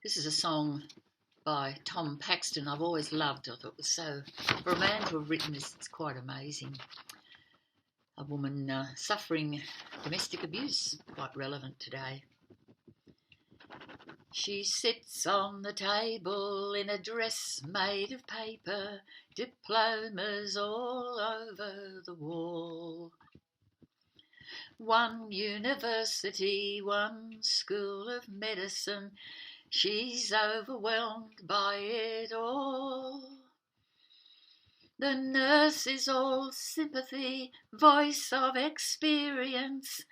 This is a song by Tom Paxton I've always loved. I thought it was so, for a man to have written this, it's quite amazing. A woman suffering domestic abuse, quite relevant today. She sits on the table in a dress made of paper, diplomas all over the wall. One university, one school of medicine, she's overwhelmed by it all. The nurse is all sympathy, voice of experience.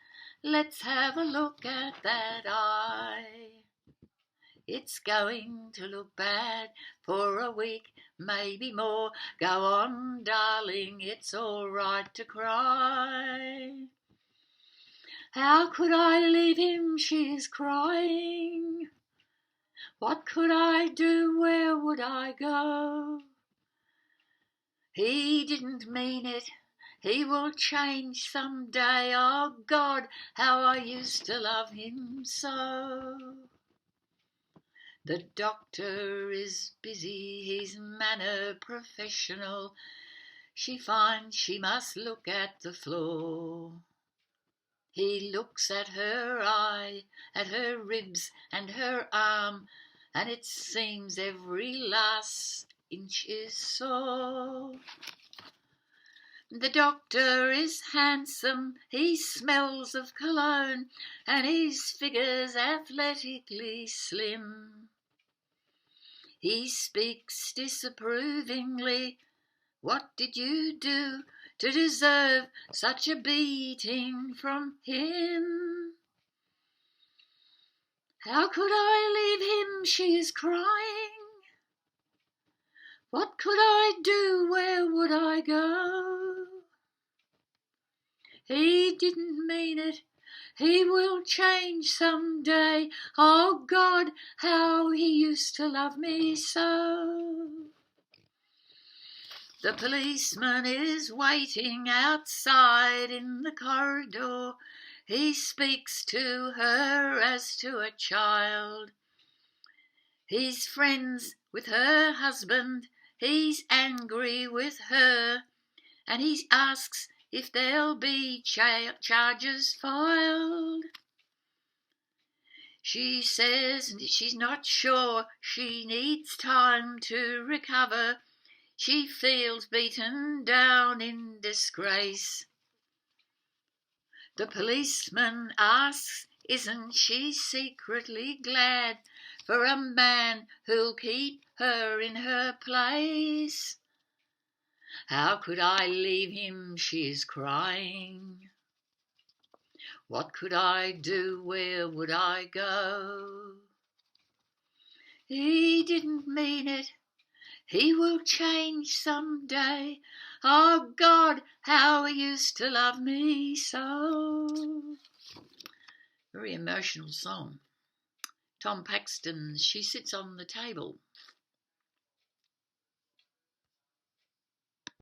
Let's have a look at that eye. It's going to look bad for a week, maybe more. Go on, darling, it's all right to cry. How could I leave him, she's crying. What could I do, where would I go? He didn't mean it, he will change someday. Oh God, how I used to love him so. The doctor is busy, his manner professional. She finds she must look at the floor. He looks at her eye, at her ribs and her arm, and it seems every last inch is sore. The doctor is handsome, he smells of cologne, and his figure's athletically slim. He speaks disapprovingly. What did you do to deserve such a beating from him? How could I leave him, she is crying. What could I do, where would I go? He didn't mean it, he will change someday. Oh God, how he used to love me so. The policeman is waiting outside in the corridor. He speaks to her as to a child. He's friends with her husband, he's angry with her, and he asks if there'll be charges filed. She says she's not sure, she needs time to recover. She feels beaten down in disgrace. The policeman asks, isn't she secretly glad for a man who'll keep her in her place? How could I leave him, she's crying. What could I do, where would I go? He didn't mean it, he will change someday. Oh God, how he used to love me so. Very emotional song. Tom Paxton, She Sits on the Table.